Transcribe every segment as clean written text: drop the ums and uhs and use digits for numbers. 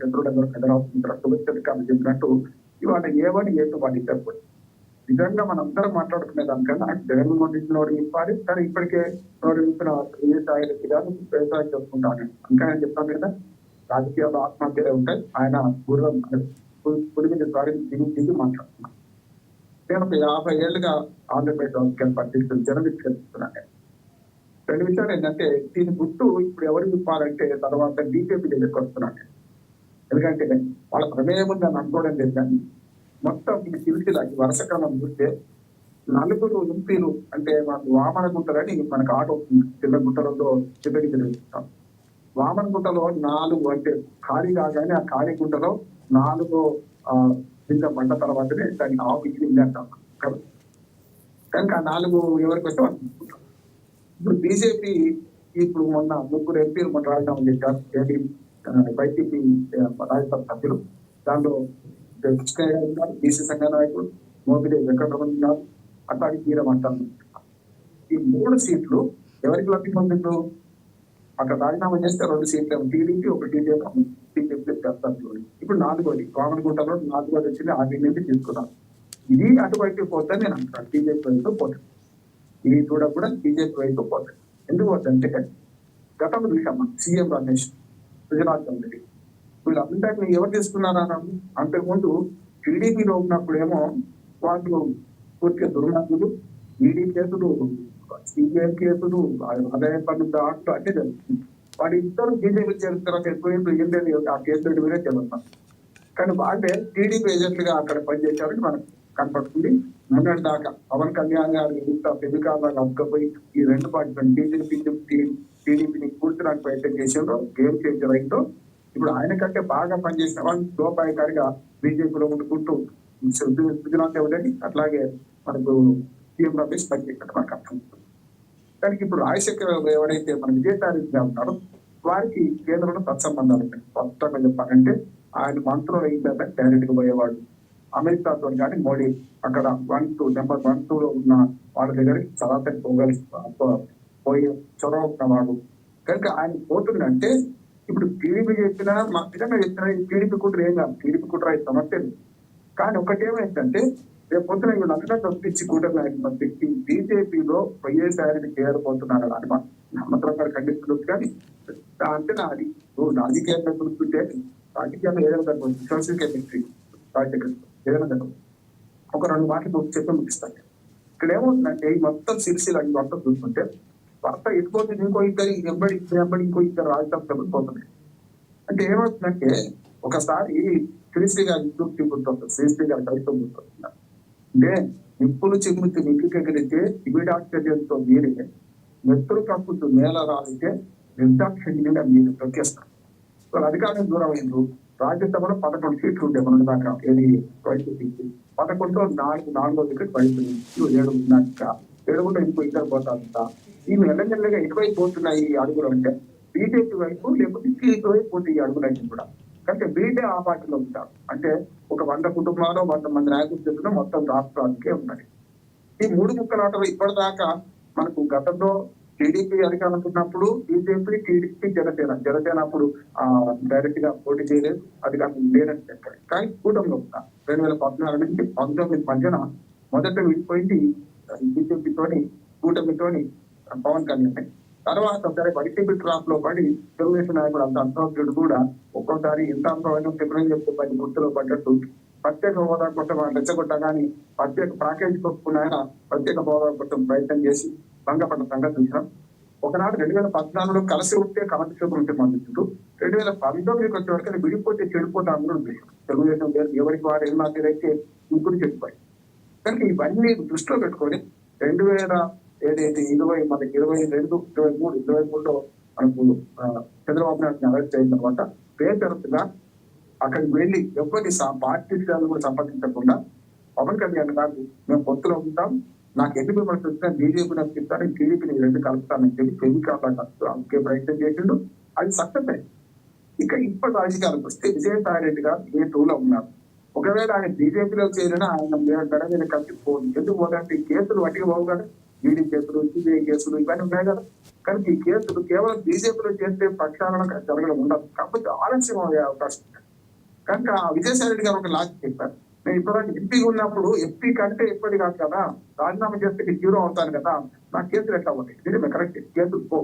చంద్రుడు ఎవరు పెద్దరావు చెప్పినట్టు ఇవాళ ఏవని ఏతో వాళ్ళు ఇద్దరు కూడా నిజంగా మనందరం మాట్లాడుకునే దానికన్నా జగన్మోహన్ రెడ్డి నోరు ఇవ్వాలి, కానీ ఇప్పటికే నోరు ఇప్పిన విజయసాయి రెడ్డి గారు వ్యవసాయం చేసుకుంటాను. ఇంకా నేను చెప్తాను కదా, రాజకీయాల్లో ఆత్మహత్యలే ఉంటాయి. ఆయన గుర్రం పులి మీద దిగి మాట్లాడుతున్నాను. నేను ఒక 50 ఏళ్ళుగా ఆంధ్రప్రదేశ్ రాజకీయాలు పట్టించుకుని జర్నలిస్ట్ చేస్తున్నాను. రెండు విషయాలు ఏంటంటే, దీని గుర్తు ఇప్పుడు ఎవరు ఇవ్వాలంటే తర్వాత బీజేపీ దగ్గరికి వస్తున్నాను. ఎందుకంటే వాళ్ళ ప్రమేయం ఉందని అనుకోవడం లేదు, కానీ మొత్తం ఇది సిరిసిల్ల వరుస క్రమం చూస్తే 4 ఎంపీలు అంటే మాకు వామనగుంటలని మనకు ఆట వస్తుంది. చిన్నగుంటలతో చిన్నకి తిరుగుతాం. వామనగుంటలో 4 అంటే ఖాళీ కాగానే ఆ ఖాళీ గుంటలో 4 కింద పంట తర్వాతనే దానికి ఆవు ఇచ్చింది అంటాం. కనుక ఆ 4 ఎవరికి వస్తే వాళ్ళు ఇప్పుడు బీజేపీ ఇప్పుడు మొన్న 3 ఎంపీలు మొన్న రాజీనామా చేశారు. వైసీపీ రాజ్యసభ సభ్యులు. దాంట్లో కృష్ణయ్య గారు ఉన్నారు, బీసీ సంఘ నాయకుడు మోపిదేవి వెంకటరమణ ఉన్నారు, అట్లాగే తీరమంటారు. ఈ 3 సీట్లు ఎవరికి లబ్ధి పొందిండ్రు? అక్కడ రాజీనామా చేస్తే 2 సీట్లు టీడీపీ, ఒక టీడీపీ సభ్యులు. ఇప్పుడు 4వది వామనగుంటలో 4వది వచ్చింది. 6 నుంచి తీసుకున్నారు. ఇది అటువైపు పోతే నేను అంటాను, బీజేపీ వైపు పోతుంది. ఇది కూడా బీజేపీ వైపు పోతుంది. ఎందుకు పోతుందంటే గతంలో చూసాం సీఎం రమేష్, గుజరాత్ రెడ్డి, వీళ్ళందరినీ ఎవరు తీసుకున్నారా? అంతకుముందు టీడీపీలో ఉన్నప్పుడేమో వాళ్ళు పూర్తిగా దుర్మార్గులు, ఈడీ కేసులు, సిబిఐ కేసులు, ఆదాయ పన్ను దాంట్లో అన్నీ జరుగుతుంది. వాడి ఇద్దరు బీజేపీ చేరుతారు. ఎక్కువ ఏం లేదు, ఆ కేసులు మీరే జరుగుతారు. కానీ వాళ్ళే టీడీపీ ఏజెంట్లుగా అక్కడ పనిచేశారని మనకు కనపడుతుంది. మొన్నటి దాకా పవన్ కళ్యాణ్ గారు ఇంత పెద్దకాలంగా అప్పుకపోయి ఈ 2 పార్టీలను టీడీపీని కూర్చడానికి ప్రయత్నం చేసిందో గేమ్ చేంజర్ అయిందో, ఇప్పుడు ఆయన కంటే బాగా పనిచేసిన వాళ్ళు లోపాయకారిగా బీజేపీలో ఉండుకుంటూ గుజరాత్ ఎవరని అట్లాగే మనకు సీఎం రమేష్ పనిచేసినట్టు మనకు అర్థమవుతుంది. కానీ ఇప్పుడు రాజశేఖర్ ఎవరైతే మన విజయసాయిగా ఉన్నారో వారికి కేంద్రంలో సత్సంబంధాలు ఉన్నాయి. స్పష్టంగా చెప్పాలంటే ఆయన మంత్రులు అయిందంటే డైరెక్ట్ గా పోయేవాడు. అమెరికాతో కానీ మోడీ అక్కడ నెంబర్ 1, 2లో ఉన్న వాళ్ళ దగ్గరికి సరాసరి పోయే చొరవ ఉన్నవాడు. కనుక ఆయన పోతుందంటే ఇప్పుడు టీడీపీ చెప్పినా మా విధంగా చెప్పినా టీడీపీ కుట్ర ఏం కాదు, టీడీపీ కుట్ర అయితే సమస్య లేదు. కానీ ఒకటేమైందంటే రేపు పొద్దున వీళ్ళందరూ తప్పించి కూటమి వ్యక్తి బీజేపీలో వైఎస్ఆర్ని చేరబోతున్నారు అని నమ్మకం గారు ఖండిస్తున్నారు. కానీ అంటే నాది రాజకీయాల్లో చూస్తుంటే రాజకీయాల్లో ఏదైనా సోషల్ కెమిస్ట్రీ ఏదైనా ఒక 2 మాటలు చెప్పి ముగిస్తాను. ఇక్కడ ఏమవుతుందంటే ఈ మొత్తం సిరిసిల్ల మొత్తం చూస్తుంటే భర్త ఎటుపోతుంది, ఇంకో ఇంకో ఇద్దరు రాజకీయ సభ్యులు పోతున్నాయి. అంటే ఏమవుతుందంటే ఒకసారి శ్రీశ్రీ గారి విజ్ఞప్తి గుర్తొస్తుంది, శ్రీశ్రీ గారి కవిత్వం గుర్తొస్తున్నారు. అంటే నిప్పులు చిమ్ముతూ నిప్పుకెగిరితే ఇవిడాశ్చర్యంతో మీరే మెత్తులు కక్కుతూ నేల రాలితే నిర్దాక్షిణ్యంగా మీరు తొక్కేస్తారు. వాళ్ళు అధికారం దూరం అయింది. రాజ్యసభలో 11 సీట్లు ఉండే మన దాకా ఏది వైసీపీకి 11లో 4 వికెట్ పడుతుంది. 7 ఉన్నాక 7 ఇంకో ఇద్దరు పోతారంట. ఈమె ఎల్లమెల్లగా ఎక్కువైపోతున్నాయి ఈ అడుగులు. అంటే బీజేపీ వైపు లేకపోతే టీడీపీ వైపు పోతే ఈ అడుగులన్నీ కూడా. అంటే బీజే ఆ పార్టీలో ఉంటారు. అంటే ఒక 100 కుటుంబాలు 100 మంది నాయకులు చెప్పిన మొత్తం రాష్ట్రానికే ఉన్నాయి. ఈ 3 ముక్కలాటలు ఇప్పటిదాకా మనకు గతంలో టీడీపీ అధికారం ఉన్నప్పుడు టీడీపీ జనసేన అప్పుడు డైరెక్ట్ గా పోటీ చేయలేదు, అధికారం లేదని చెప్పారు. కానీ కూటమిలో ఉంటా 2014 నుంచి 19 మధ్యన మొదట విడిపోయింది బీజేపీతోని కూటమితోని పవన్ కళ్యాణ్. తర్వాత సరే వైసీపీ ట్రాప్ లో పడి తెలుగుదేశం నాయకుడు అంత అంతర్యుడు కూడా ఒక్కోసారి ఎంత అంతమైన చెప్పిన చెప్తే గుర్తులో పడ్డట్టు ప్రత్యేక హోదా కోసం రెచ్చగొట్టా కానీ ప్రత్యేక ప్యాకేజ్ కొట్టుకున్న ఆయన ప్రత్యేక హోదా కోసం ప్రయత్నం చేసి భంగపడ్డ సంగతి చూసాం. ఒకనాడు 2014లో కలిసి ఉంటే కమర్షియల్ ఉంటే మందుతుంటూ 2019కి వచ్చే వరకు విడిపోతే చెడిపోతే అందరూ ఉద్దేశం. తెలుగుదేశం ఎవరికి వారు ఏం మాట్లాడైతే ముగ్గురు చెప్పాయి. కనుక ఇవన్నీ దృష్టిలో పెట్టుకొని 2022 మనకి 23లో మనకు చంద్రబాబు నాయుడు అరెస్ట్ అయిన తర్వాత పేరుగా అక్కడికి వెళ్ళి ఎవరి పార్టీ కూడా సంపాదించకుండా పవన్ కళ్యాణ్ గారు మేము పొత్తులో ఉంటాం, నాకు ఎన్ని విమర్శలు వచ్చినా బీజేపీ నాకు చెప్తాను, టీడీపీని 2 కలుపుతానని చెప్పి అందుకే ప్రయత్నం చేసిండు. అది సక్సెస్ అయింది. ఇక ఇప్పటి రాజకీయాలకు వస్తే విజయసాయి రెడ్డి గారు A2లో ఉన్నారు. ఒకవేళ ఆయన బీజేపీలో చేరినా ఆయన గడ మీద కలిసి పోదు. ఎందుకు పోదంటే కేసులు వట్టిగా పోవు కదా. ఈడీ కేసులు, సిబిఐ కేసులు ఇవన్నీ ఉన్నాయి కదా. కానీ ఈ కేసులు కేవలం బీజేపీలో చేస్తే ప్రక్షాళన జరగడం ఉండదు, కాకపోతే ఆలస్యం అయ్యే అవకాశం ఉంది. కనుక విజయసాయి రెడ్డి గారు ఒక లాజిక్ చెప్పారు. నేను ఇప్పటిదాకా ఎంపీ ఉన్నప్పుడు ఎంపీ కంటే ఎక్కువది కాదు కదా, రాజీనామా చేస్తే హీరో అవుతాను కదా, నా కేసులు ఎట్లా ఉంటాయి? నిజమే, కరెక్ట్, కేసులు పో.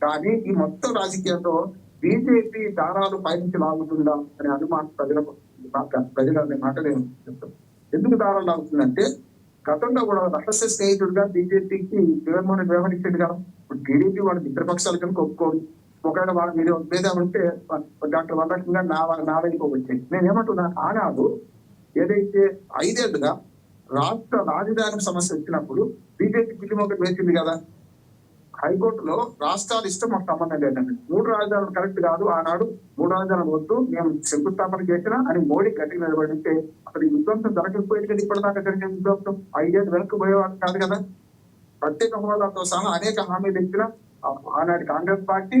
కానీ ఈ మొత్తం రాజకీయంలో బీజేపీ దారాలు పైనుంచి లాగుతుందా అనే అనుమానం ప్రజలకు ప్రజలు అనే మాట నేను చెప్తాను. ఎందుకు దారాలు లాగుతుందంటే గతంలో కూడా రహస్య స్నేహితుడిగా బీజేపీకి జగన్మోహన్ రెడ్డి వ్యవహరించాడు కదా. ఇప్పుడు టీడీపీ వాళ్ళ మిత్రపక్షాలు కనుక ఒప్పుకోడు, ఒకవేళ వాళ్ళ మీద భేదం ఉంటే డాక్టర్ వరలక్ష్మి గారు నా వైపు వచ్చాయి. నేనేమంటున్నా, ఆనాడు ఏదైతే 5 ఏళ్లుగా రాష్ట్ర రాజధాని సమస్య వచ్చినప్పుడు బీజేపీ బిల్లు ఒకటి వేసింది కదా హైకోర్టులో, రాష్ట్రాలు ఇష్టం మాకు సంబంధం లేదండి, 3 రాజధానులు కరెక్ట్ కాదు, ఆనాడు 3 రాజధానులు వద్దు, మేము శంకుస్థాపన చేసినా అని మోడీ గట్టిగా నిలబడితే అక్కడ ఈ విధ్వంసం జరగకపోయింది కదా. ఇప్పటిదాకా జరిగిన విధ్వంసం 5 ఏళ్ళు వెనక్కి పోయేవారు కాదు కదా. ప్రత్యేక హోదాతో సహా అనేక హామీలు ఇచ్చిన ఆనాటి కాంగ్రెస్ పార్టీ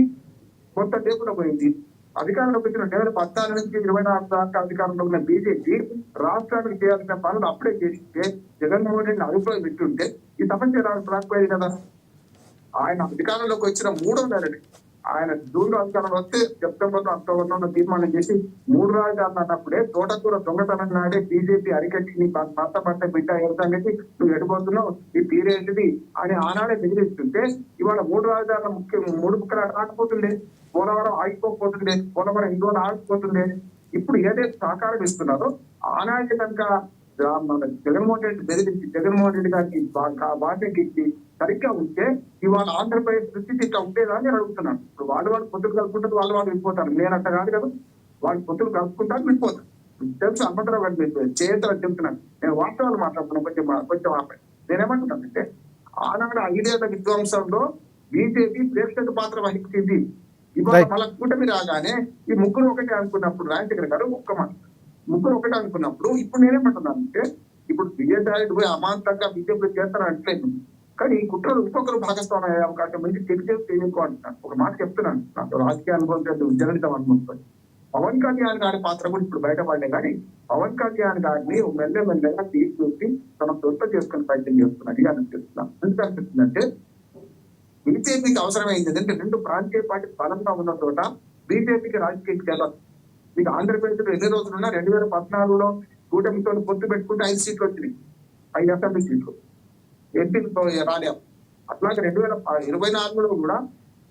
కొత్త టేపులో పోయింది. అధికారంలోకి వచ్చిన 2014 నుంచి 24 దాకా అధికారంలో ఉన్న బీజేపీ రాష్ట్రానికి చేయాల్సిన పనులు అప్పుడే చేస్తే జగన్మోహన్ రెడ్డిని అదుపులో పెట్టుంటే ఈ సమస్య రాకపోయేది కదా. ఆయన అధికారంలోకి వచ్చిన 3వ నెలది, ఆయన జూన్ లో అధికారంలో వస్తే సెప్టెంబర్ అక్టోబర్ తీర్మానం చేసి 3 రాజధానులు అన్నప్పుడే తోటకూర దొంగతనం నాడే బీజేపీ అరికట్టి నీ భర్త బిడ్డ సంగతి నువ్వు ఎడిపోతున్నావు, ఈ తీరేంటిది అని ఆనాడే బెదిరిస్తుంటే ఇవాళ 3 రాజధానుల 3 ముక్కలు ఆగిపోతుండే, పోలవరం ఆగిపోతుండే, పోలవరం ఇందువల్ల ఆగిపోతుండే. ఇప్పుడు ఏదైతే సహకారం ఇస్తున్నారో ఆనాటి కనుక మన జగన్మోహన్ రెడ్డి బెదిరించి జగన్మోహన్ రెడ్డి గారికి బాధ్యత ఇచ్చి సరిగ్గా ఉంటే ఇవాళ ఆంధ్రప్రదేశ్ స్థితి ఇట్లా ఉండేదా అని అడుగుతున్నాను. ఇప్పుడు వాళ్ళు పొత్తులు కలుపుకుంటారు, వాళ్ళు వెళ్ళిపోతారు. నేనంట కాదు కదా, వాళ్ళు పొత్తులు కలుపుకుంటారు, వెళ్ళిపోతారు. తెలుసు అనుకుంటారా వాళ్ళు చేయొద్దని చెప్తున్నాను. నేను వాస్తవాలు మాట్లాడుతున్నాను. కొంచెం ఆపై నేనేమంటున్నానంటే ఆనాడు 5 ఏళ్ల విధ్వంసంలో బీజేపీ ప్రేక్షక పాత్ర వహించింది. ఇవాళ మళ్ళీ కూటమి రాగానే ఈ ముగ్గురు ఒకటే అనుకున్నప్పుడు, రాజశేఖర్ గారు ఒక్క మాట, ముగ్గురు ఒకటే అనుకున్నప్పుడు ఇప్పుడు నేనేమంటున్నానంటే ఇప్పుడు విజయసాయి రెడ్డి పోయి అమాంతంగా బీజేపీలో చేస్తారని అంటలేదు, కానీ ఈ కుట్రలు ఇంకొకరు భాగస్వామ్యం అయ్యే అవకాశం ఉంది. తెలియజేసి అంటున్నాను. ఒక మాట చెప్తున్నాను, నాకు రాజకీయ అనుభవం జగన్ అనుభవం. పవన్ కళ్యాణ్ గారి పాత్ర కూడా ఇప్పుడు బయటపడలే, కానీ పవన్ కళ్యాణ్ గారిని మెల్లమెల్లగా తీసుకొచ్చి తన సొంత చేసుకుని ప్రయత్నం చేస్తున్నది అనిపిస్తున్నాను. ఎందుకు అనిపిస్తుందంటే బీజేపీకి అవసరమైంది ఏంటంటే 2 ప్రాంతీయ పార్టీ బలంగా ఉన్న చోట బీజేపీకి రాజకీయ కేవలం మీకు ఆంధ్రప్రదేశ్ లో ఎన్ని రోజులున్నా 2014లో కూటమితో పొత్తు పెట్టుకుంటే 5 సీట్లు వచ్చినాయి, 5 అసెంబ్లీ సీట్లు, ఎంపీలతో రాలేము. అట్లాగే 2024లో కూడా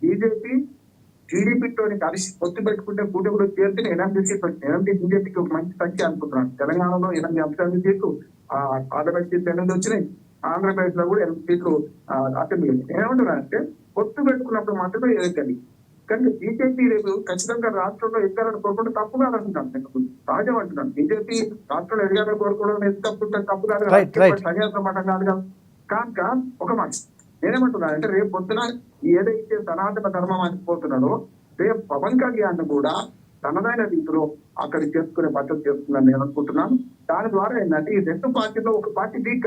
బీజేపీ టీడీపీతో కలిసి పొత్తు పెట్టుకుంటే కూటమిలో చేరితే 8 సీట్లు వచ్చినాయి. 8 బీజేపీకి ఒక మంచి సంఖ్య అనుకుంటున్నాను. తెలంగాణలో 8 అసెంబ్లీ సీట్లు, ఆంధ్రప్రదేశ్ సీట్లు 8 వచ్చినాయి, ఆంధ్రప్రదేశ్ లో కూడా 8 సీట్లు అసెంబ్లీ. ఏమంటున్నానంటే పొత్తు పెట్టుకున్నప్పుడు మాత్రమే ఎదగలి. కానీ బీజేపీ రేపు ఖచ్చితంగా రాష్ట్రంలో ఎదగాలని కోరుకుంటే తప్పు కాదంటున్నాను. నేను సహజం అంటున్నాను. బీజేపీ రాష్ట్రంలో ఎదగాలని కోరుకోవడం తప్పు కాదు, సన్యాసమాట కాదు కదా. కనుక ఒక మాట నేనేమంటున్నానంటే రేపు పొద్దున ఏదైతే సనాతన ధర్మం అనిపోతున్నాడో రేపు పవన్ కళ్యాణ్ కూడా తనదైన రీతిలో అక్కడ చేసుకునే పద్ధతి చేస్తుందని నేను అనుకుంటున్నాను. దాని ద్వారా ఏంటంటే ఈ 2 పార్టీలో ఒక పార్టీ వీక్